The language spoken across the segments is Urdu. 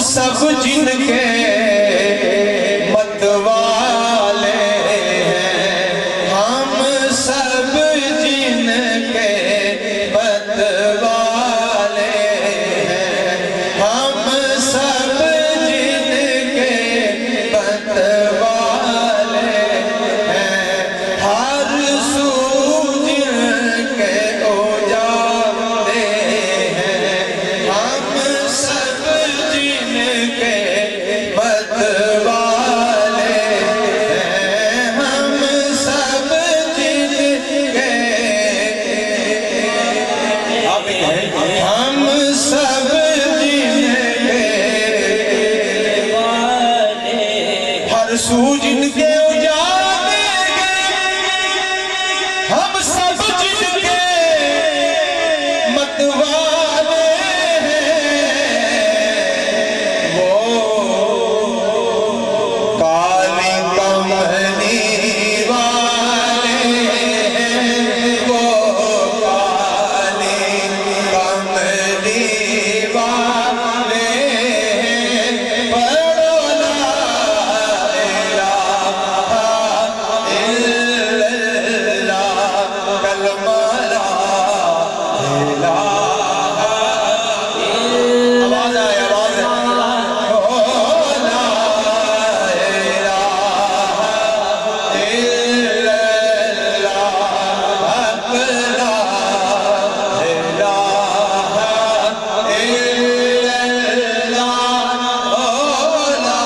سب جن کے متوالے ہیں، ہم سب جن کے متوالے ہیں، ہم سب جن کے متوالے ہیں، ہر سو جن کے اجالے ہیں، ہم سب جن کے متوالے ہیں، ہم سب جن کے ہم سب جن کے ہر سو جن کے اجالے ہم سب جن کے متوالے ہیں، وہ کالی کملی والے ہیں، وہ کالی کملی والے ہیں، پڑھو لا الہ الا اللہ، کلمہ لا الہ آواز آئے آواز ہے او لا الہ الا اللہ، حق لا الہ الا اللہ، او لا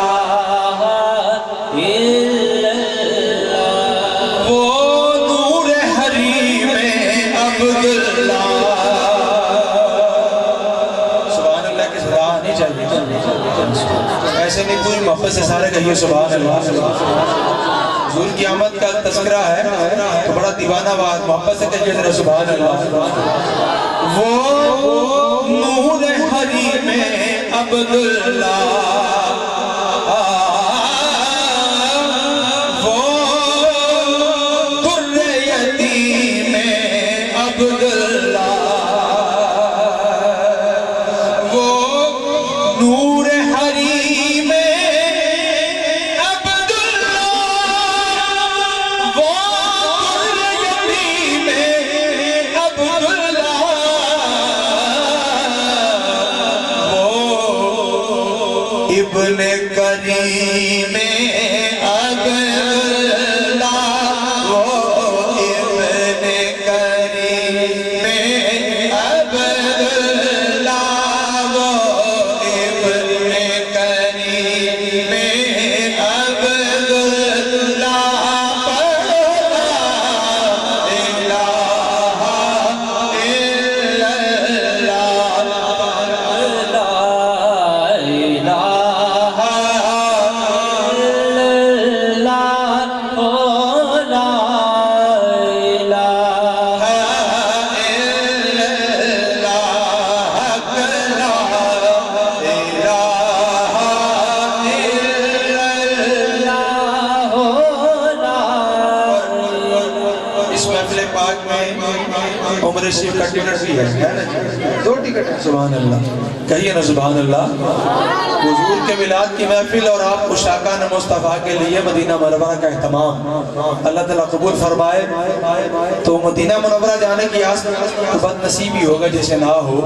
الہ وہ نور حریم عبداللہ، سبحان اللہ کی صدا نہیں چاہیے، ایسے نہیں پوری محبت سے سارے کہیے سبحان اللہ۔ حضور کی آمد کا تذکرہ ہے تو بڑا دیوانہ بات، محبت سے کہیے ذرا سبحان اللہ۔ وہ نور حریم عبداللہ، وہ در یتیم عبداللہ، وہ نور حریم عبداللہ، وہ در یتیم عبداللہ، وہ ابن کریم عبداللہ، وہ ابن کریم عبداللہ، وہ ابن کریم عبداللہ، پڑھو لا الہ الا اس محفل پاک میں عمر شریف کا ٹکٹ بھی ہے، 2 ٹکٹ ہے، سبحان اللہ کہیے نا سبحان اللہ۔ حضور کے میلاد کی محفل اور آپ عشاقان مصطفیٰ کے لیے مدینہ منورہ کا اہتمام اللہ تعالیٰ قبول فرمائے۔ تو مدینہ منورہ جانے کی آس تو بد نصیبی ہوگا جیسے نہ ہو۔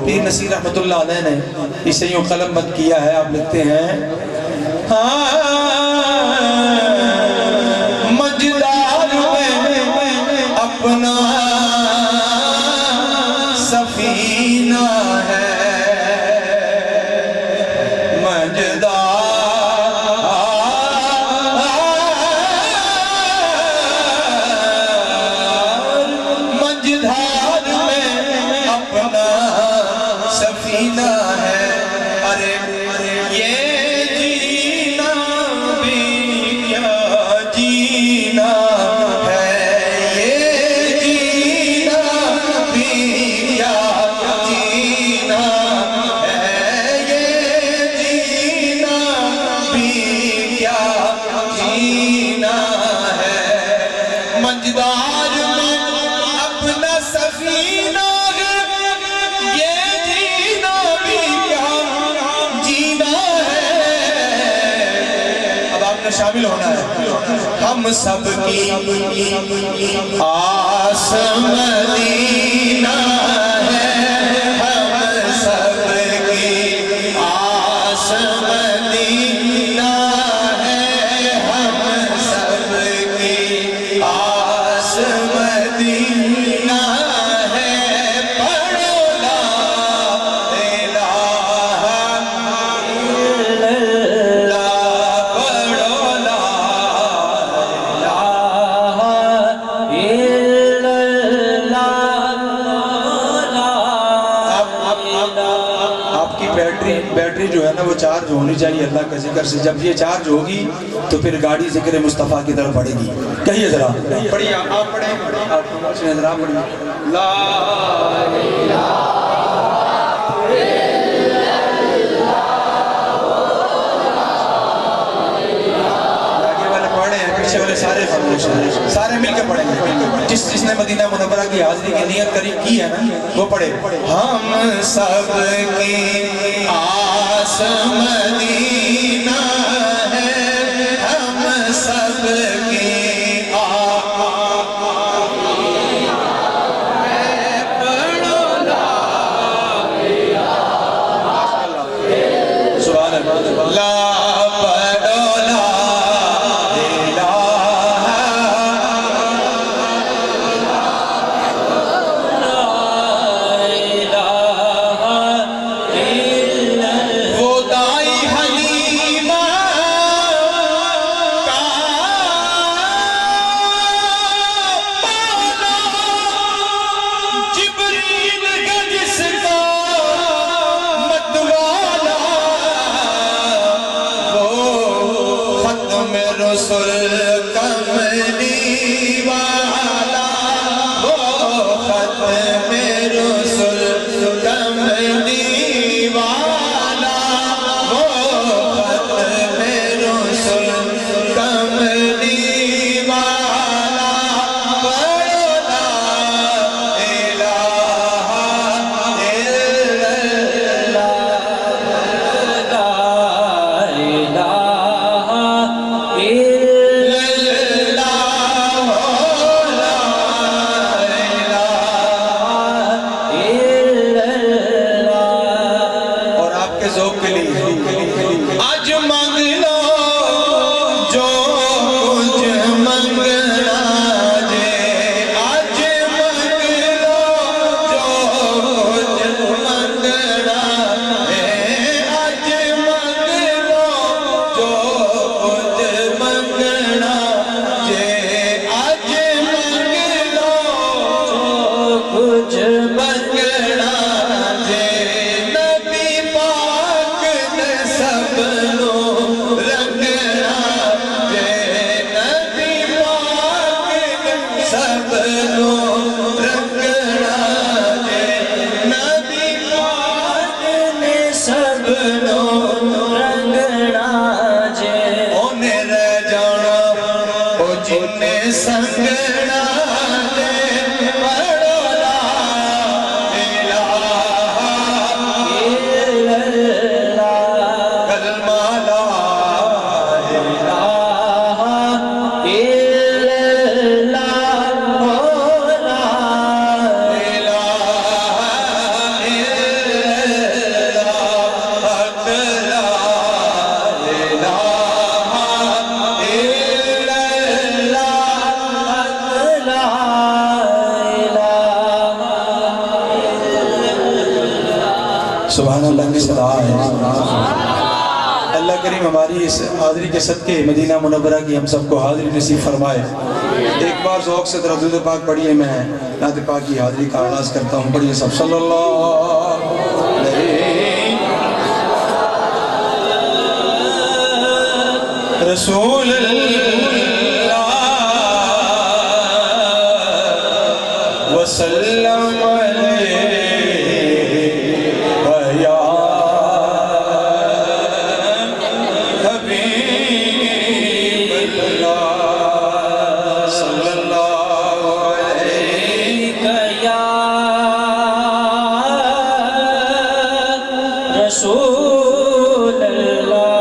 پیر نصیر رحمت اللہ علیہ نے اسے یوں قلم بند کیا ہے، آپ لکھتے ہیں مجدار میں اپنا سفینہ ہے، مجدار میں اپنا سفینہ ہے، ارے یہ جینا بھی کیا جینا ہے، یہ جینا بھی کیا جینا ہے، یہ جینا بھی کیا جینا ہے، مجدار میں اپنا سفینہ ہے، یہ جینا بھی شامل ہونا ہے. ہم سب کی آس مدینہ ہے, ہم سب کی آس مدینہ ہے, ہم سب کی آس مدینہ ہے. پڑھو لا الہ الا اللہ, پڑھو لا آپ کی بیٹری جو ہے نا وہ چارج ہونی چاہیے اللہ کے ذکر سے. جب یہ چارج ہوگی تو پھر گاڑی ذکر مصطفیٰ کی طرف بڑھے گی. کہیے ذرا, پڑھیے آپ پڑھیں, آپ ذرا پڑھیں. لا پیچھے والے سارے خاموش ہیں, سارے مل کے پڑھیں گے. جس نے مدینہ منورہ کی حاضری کی نیت کی ہے نا وہ پڑھے. ہم سب کی آس مدینہ ہے, ہم سب کی آس ہے, پڑھو لا سبحان اللہ. لا پڑھو لا رسول کملی والا, وہ ختم رسول کملی والا, وہ ختم رسول کملی والا. پڑھو لا الہ الا ذوق کے لیے آج مانگ لو جو کچھ منگنا جے, آج مانگ لو جو کچھ منگنا ہے, آج مانگ لو جو کچھ منگنا جے, آج مانگ لو جو کچھ منگنا جے. سنگنا دے, پڑھو لا الہ الا اللہ, کلمہ لا الہ الا اللہ, لا الہ الا اللہ, لا الہ سبحان اللہ کی صدا ہے. اللہ کریم ہماری اس حاضری کے صدقے مدینہ منورہ کی ہم سب کو حاضری نصیب فرمائے. ایک بار ذوق سے درود پاک پڑھیے. میں نعت پاک کی حاضری کا آغاز کرتا ہوں. پڑھیے سب صلی اللہ رسول اللہ وسلم علیہ یا حبیب اللہ صلی اللہ علیہ یا رسول اللہ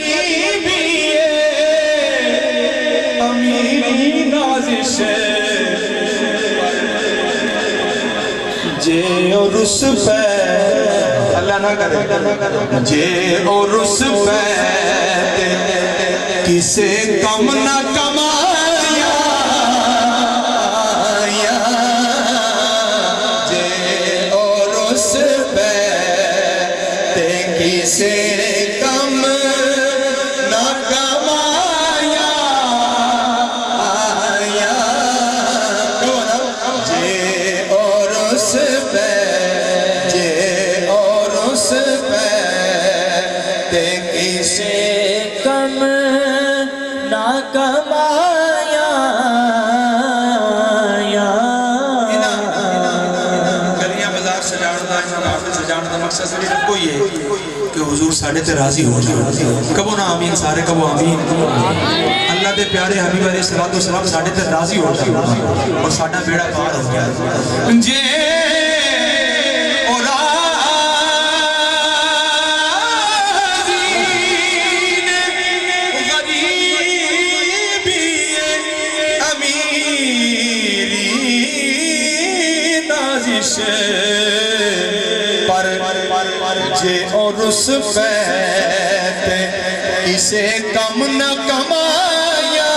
غریبی امیری نازش جے اور اس پہ اللہ نہ کرے جے اور اس پہ کسے کم نہ کمایا جے اور اس پہ کسے کم نہ کمایا جے اور اس پہ جے اور اس پہ کسے کم نہ کمایا گلیاں بازار سجانا دا مقصد صرف کوئی ہے کہ حضور ساڑھے تے راضی ہو جائے کبو نا آمین سارے کبو آمین اللہ دے پیارے حبیب علیہ السلام ساڑھے تے راضی ہو جائے اور ساڑھا بیڑا پار ہو گیا جے پر جے اور اس پہ اسے کم نہ کمایا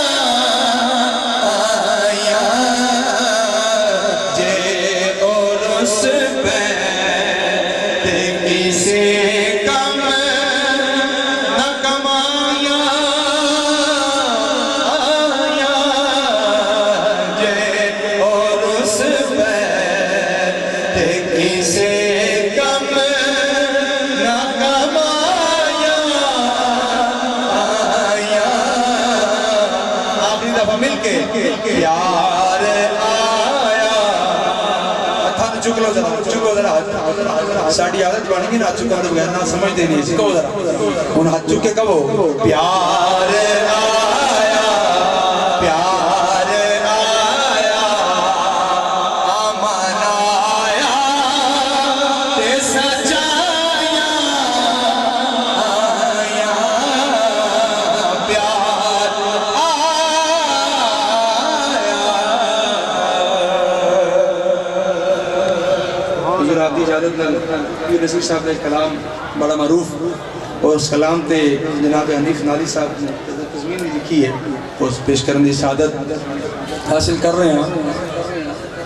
جے اور اس پہ اسے کم نہ کمایا جے اور اس پہ کسے کم نہ کمایا آخری دفعہ مل کے پیار آیا ہاتھ چک لو ذرا ساڑھی عادت بن گئی نا ہاتھ چکا تو بغیر نہ سمجھتے نہیں کہو ذرا ان ہاتھ چک کے کہو پیار آیا پیار آیا آمن آیا تے سجایا آیا پیار حضور آپ کی اجازت پیر نصیر صاحب نے کلام بڑا معروف اور اس کلام تے جناب حنیف نادی صاحب نے تضمین بھی لکھی ہے اس پیش کرنے کی سعادت حاصل کر رہے ہیں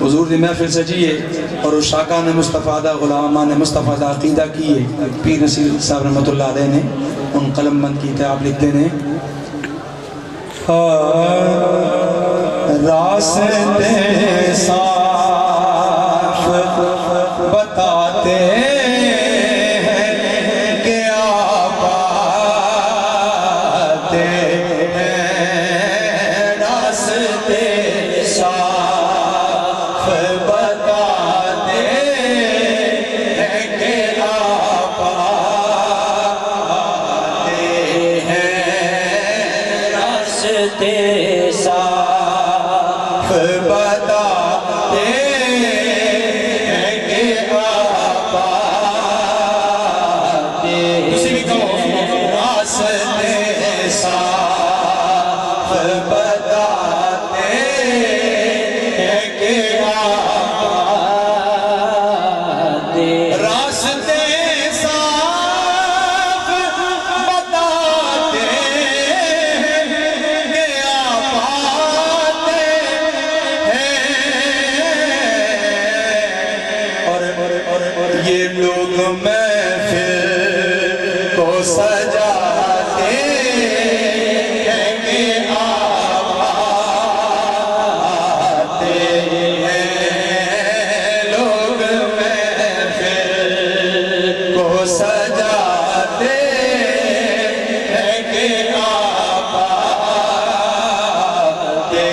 حضور دی محفل سجی ہے اور اس شاکان مصطفیٰ دا غلامان مصطفیٰ دا عقیدہ کی ہے پیر نصیر صاحب رحمت اللہ علیہ نے ان قلم بند کی آپ لکھتے ہیں راستے صاف بتاتے ہیں کہ آپ آتے ہیں راستے صاف بتاتے ہیں کہ آپ آتے ہیں راستے صاف بتاتے ہیں کہ آپ آتے تسی بھی کہو راستے صاف بتاتے ہیں کہ آپ آتے راستے صاف بتاتے ہیں کہ آپ آتے ہیں اور یہ لوگ محفل کو سجاتے ہیں کہ آپ آتے ہیں لوگ محفل کو سجاتے ہیں کہ آپ آتے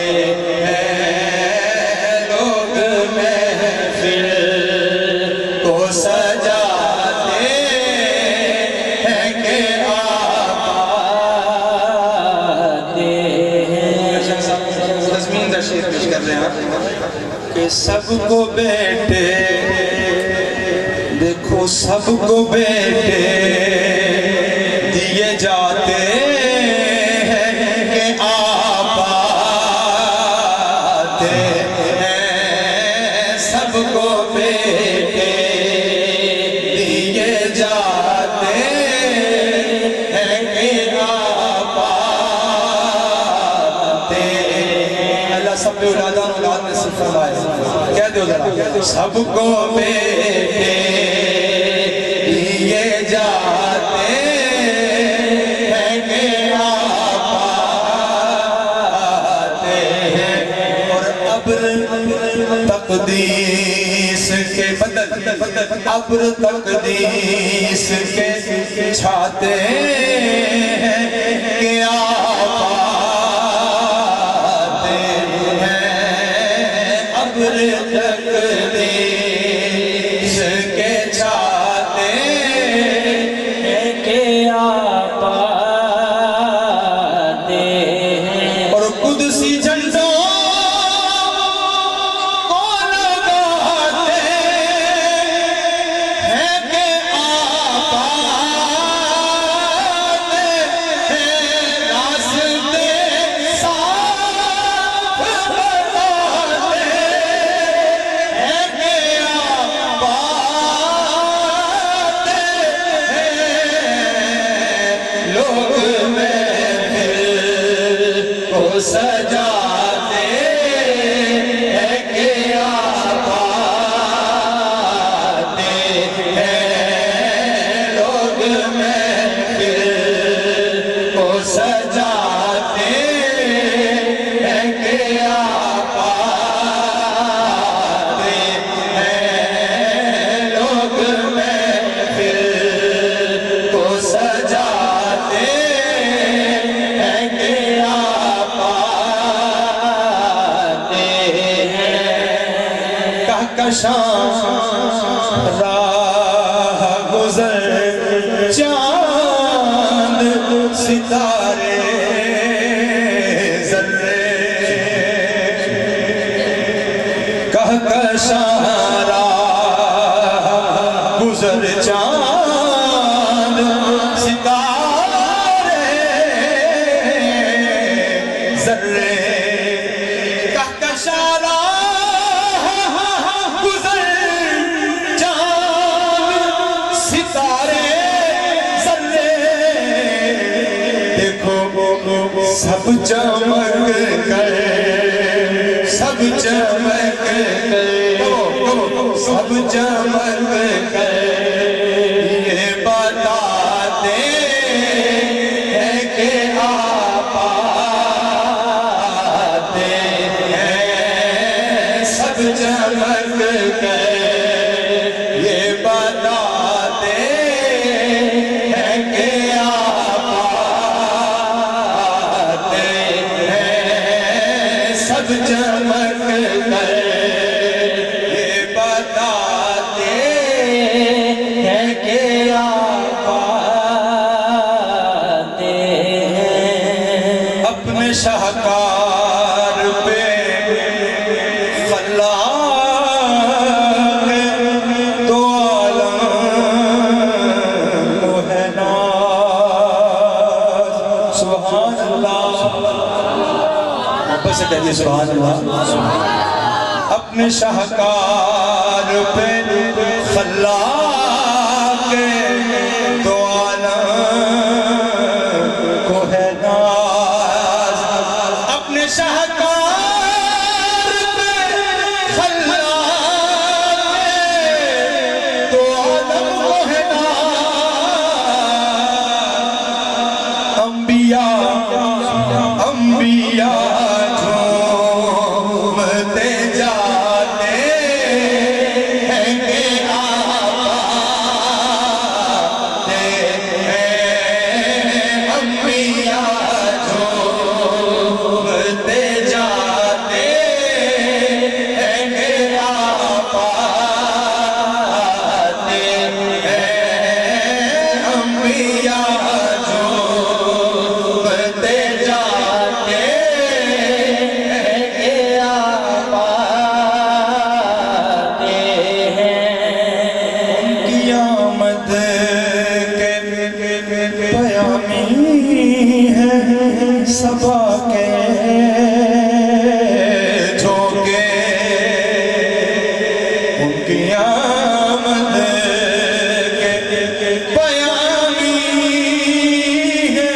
ہیں لوگ محفل کو سجاتے ہیں کہ آپ آتے ہیں تضمین در شعر پیش کر رہے ہیں کہ سب کو بیٹے دیکھو سب کو بیٹے دیے جاتے آباتے ہیں۔ اللہ سب پہ اولادان اولاد میں صرف فرمائے، کہہ دو ذرا، سب کو بیٹے دیے جاتے ہیں کہ آباتے ہیں، اور ابر تقدیس کے بدل ابر تقدیس کے چھاتے ہیں کہ آباتے ہیں، ابر تقدیس کے چھاتے ہیں کہ آباتے ہیں، اور قدسی جھنڈوں کو لگاتے ہیں کہ آباتے ہیں، راستے صاف بتاتے ہیں کہ آباتے ہیں، لوگ کو سجاتے ہیں کہ آباتے ہیں، لوگ محفل کو سجاتے ہیں کہ آباتے ہیں، لوگ محفل کو سجاتے ہیں کہ آباتے ہیں، کہکشاں راہ گزر چاند ستارے ذرے، کہکشاں راہ گزر چاند ستارے ذرے، کہکشاں راہ گزر چاند ستارے ذرے، دیکھو سب چمک کر سب چمک کر سب چمک کر یہ بتاتے ہیں کہ آباتے ہیں، سب چمک کر یہ بتاتے ہیں کہ آباتے ہیں، سب چمک کر یہ بتاتے ہیں کہ آباتے ہیں، اپنے شاہکار پہ خلاق دو عالم کو ہے ناز، سبحان اللہ، محبت سے کہیے سبحان اللہ، اپنے شاہکار پہ خلاق دو عالم کو ہے ناز، اپنے شاہکار پہ خلاق دو عالم کو ہے ناز، انبیاء جھومتے جاتے ہیں کہ آباتے ہیں، انبیاء جھومتے جاتے ہیں کہ آباتے ہیں، انبیاء جھومتے جاتے ہیں کہ آباتے ہیں، کی آمد کے پیامی ہے صبا کے جھونکے، ان کی آمد کے پیامی ہے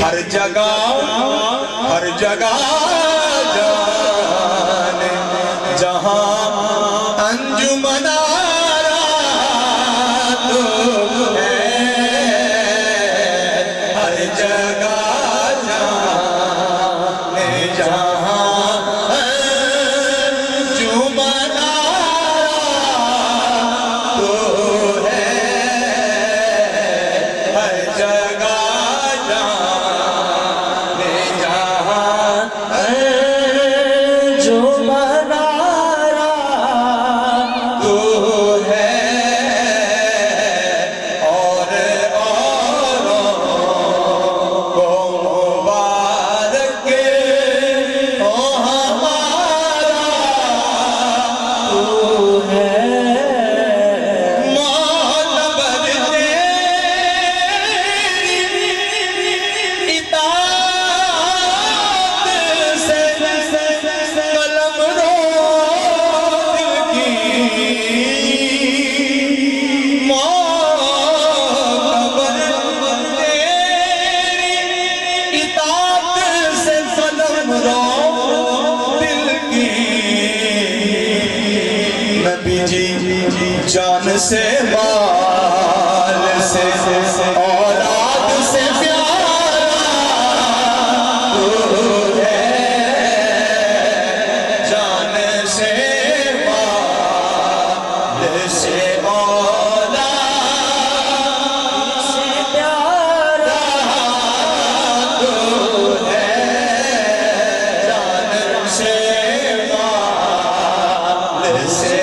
ہر جگہ جان جہاں انجمن آرا تو ہے ہر جگہ جان جہاں انجمن آرا تو ہے ہر جگہ جان سے مال سے اولاد سے پیارا تو ہے جان سے مال سے اولاد سے پیارا تو ہے جان سے مال سے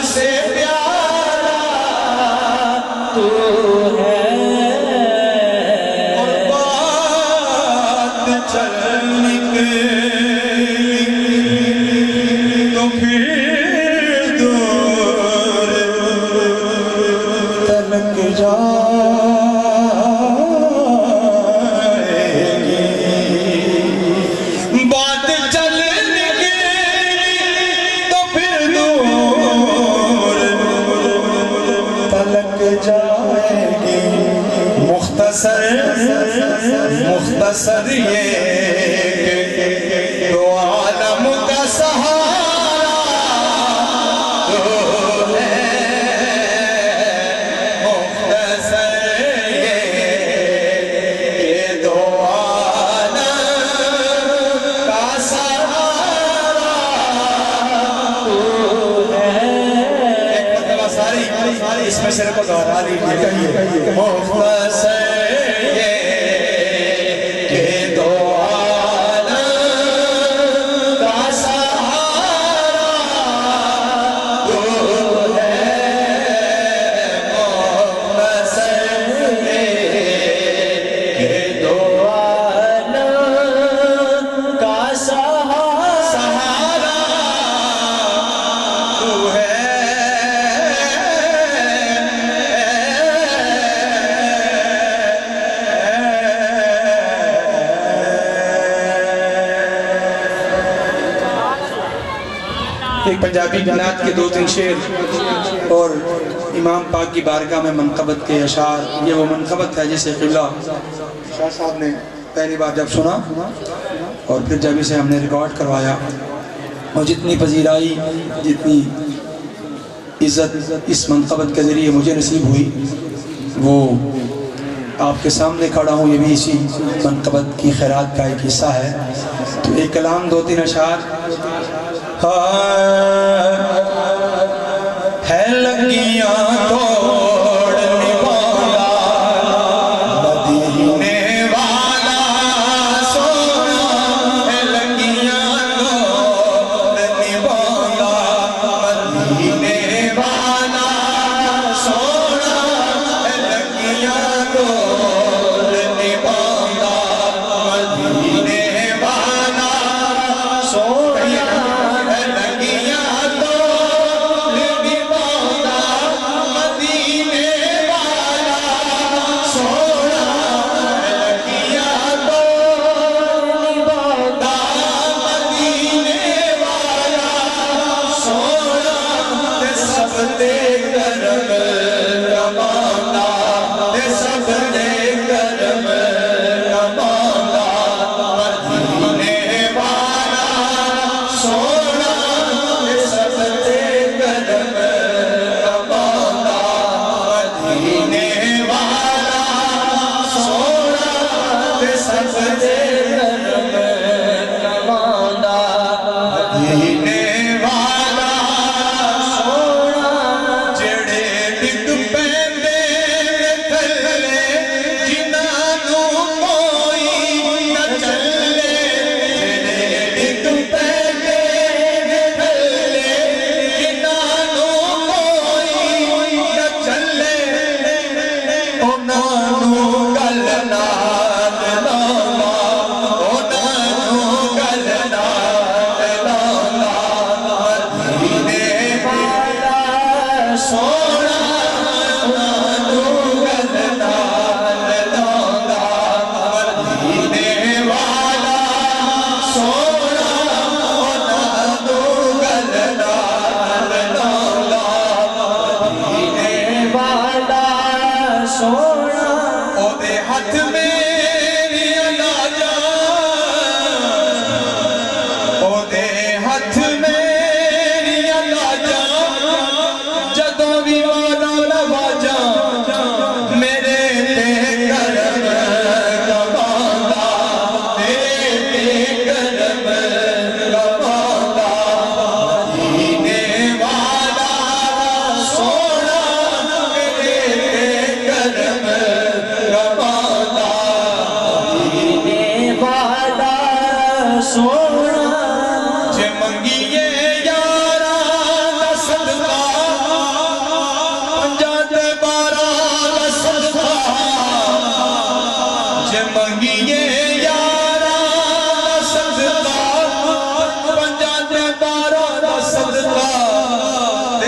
سے پیارا تو ہے اور بات چل نکلی تو پھر دور تلک جائے گی بات چل نکلی تو پھر دور تلک جائے گی مختصر یہ کہ دو عالم کا سہارا تو ہے مختصر یہ کہ دو عالم کا سہارا تو ہے ساری اس میں صرف دہرا لیجیے مختصر یہ کہ دو عالم کا سہارا تو ہے مختصر یہ کہ دو عالم کا سہارا تو ہے ایک پنجابی نعت کے 2-3 شعر اور امام پاک کی بارگاہ میں منقبت کے اشعار. یہ وہ منقبت ہے جسے قبلہ شاہ صاحب نے پہلی بار جب سنا اور پھر جب اسے ہم نے ریکارڈ کروایا اور جتنی پذیرائی جتنی عزت اس منقبت کے ذریعے مجھے نصیب ہوئی وہ آپ کے سامنے کھڑا ہوں. یہ بھی اسی منقبت کی خیرات کا ایک حصہ ہے. تو ایک کلام 2-3 اشعار ہے لگیاں توڑنے والا مدینے والا سونا ہے لگیاں توڑنے والا مدینے والا سونا ہے لگیاں توڑنے والا مدینے والا سونا ہے لگیاں تو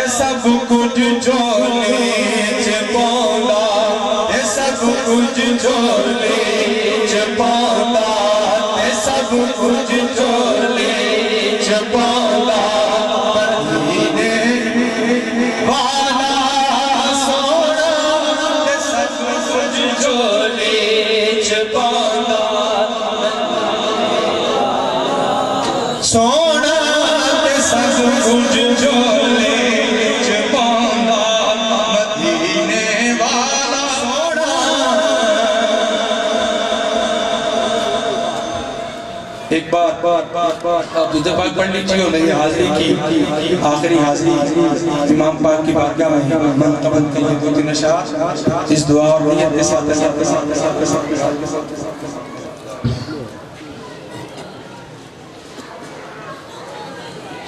سب کچھ جھولے چ پوندا تے سب کچھ جھولے چ پوندا تے سب کچھ جھولے چ پوندا مدینے والا سونا تے سب کچھ جھولے چ پوندا سونا تے سب کچھ جھولے چ پوندا مدینے والا سونا. ایک بار آپ دوسرے پاک پڑھ لیجیے اور میری حاضری کی آخری حاضری امام پاک کی بارگاہ میں منتقل کے لیے 2-3 اشعار اس دعا اور نیت کے ساتھ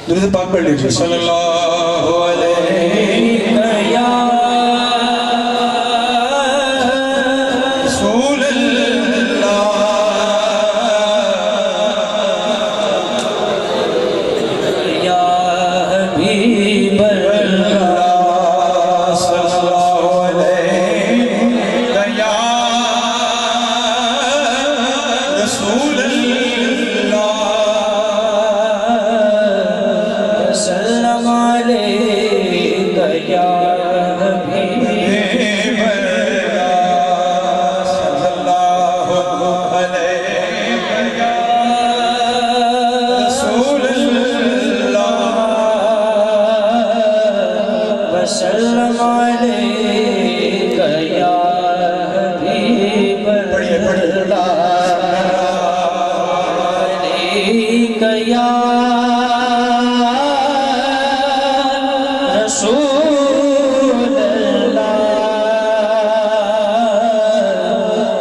درود پاک پڑھ لیجیے. صلی اللہ علیہ یا رسول اللہ یا حبیب اللہ صلی اللہ علیہ یا رسول اللہ سلام علیک یا حبیب صلی اللہ علیہ یا رسول اللہ وسلم علیک یا حبیب اللہ علیک یا رسول اللہ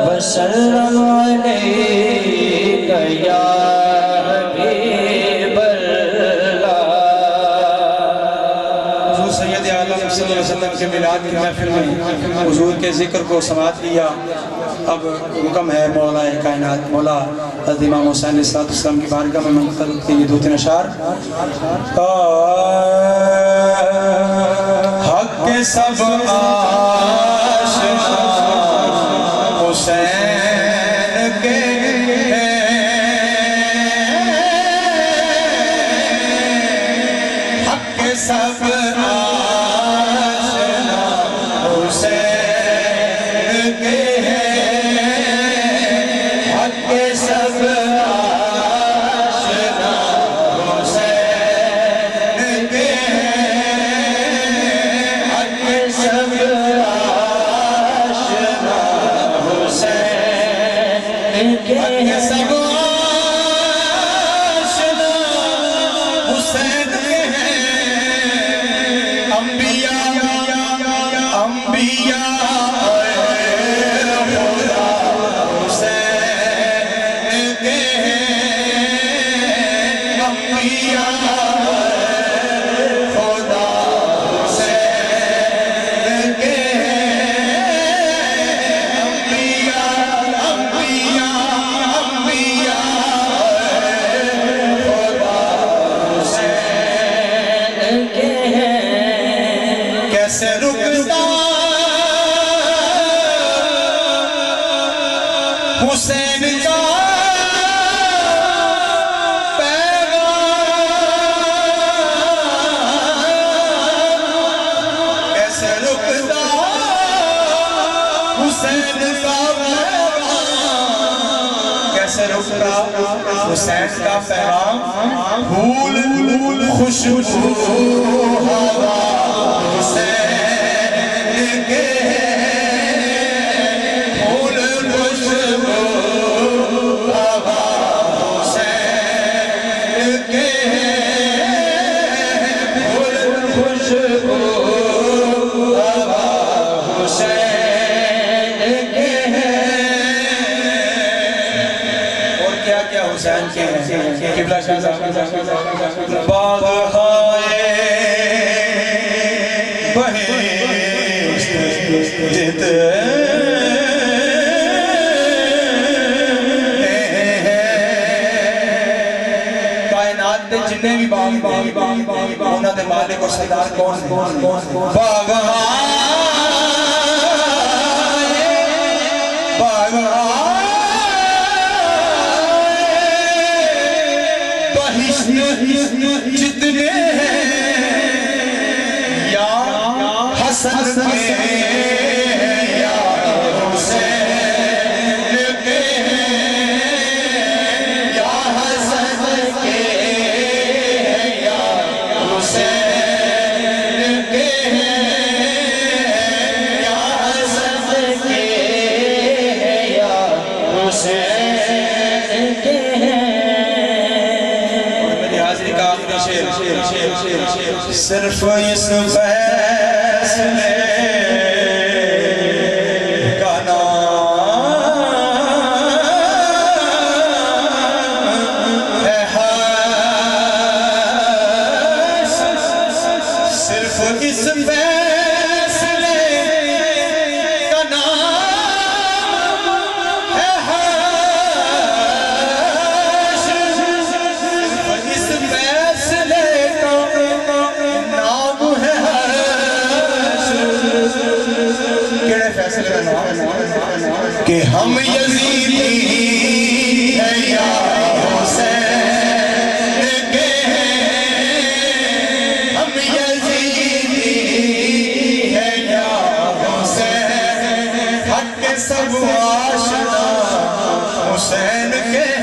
وسلم علیک یا حبیب اللہ. حضور سید عالم صلی اللہ علیہ وسلم کے میلاد کی محفل میں حضور کے ذکر کو سماعت کیا. اب حکم ہے مولا کائنات مولا حضرت امام حسین علیہ السلام کی بارگاہ میں منتقل کے لیے 2-3 اشعار. حق کے سب آشنا حسین کے حق کے سب آشنا حسین کے حق کے سب آشنا حسین کے حق کے سب آشنا حسین کے حق کے سب آشنا حسین کے ہیں. انبیاء خدا حسین کے ہیں. انبیاء خدا حسین کے ہیں. انبیاء خدا حسین کے ہیں. کیسے رکتا حسین کا پیغام کیسے رکتا حسین کا پیغام کیسے رکتا حسین کا پیغام پھول خوشبو ہوا حسین کے پھول خوشبو ہوا حسین کے پھول خوشبو ہوا حسین کے اور کیا کیا حسین کے ہیں. قبلہ شاہ صاحب باغ ہائے بہشت کائنات جنہیں بھی باغ انہوں نے مالک اور سردار کون باغ جتنے یا حسن کے یا حسین کے یا حسن کے یا حسین کے یا حسن کے یا حسین کے صرف اس فیصلے کا نام ہے صرف اس فیصلے کا نام ہے اس فیصلے کہ ہم یزیدی ہیں یا حسین کے ہم یزیدی ہیں یا حسین حق سب آشنا حسین کے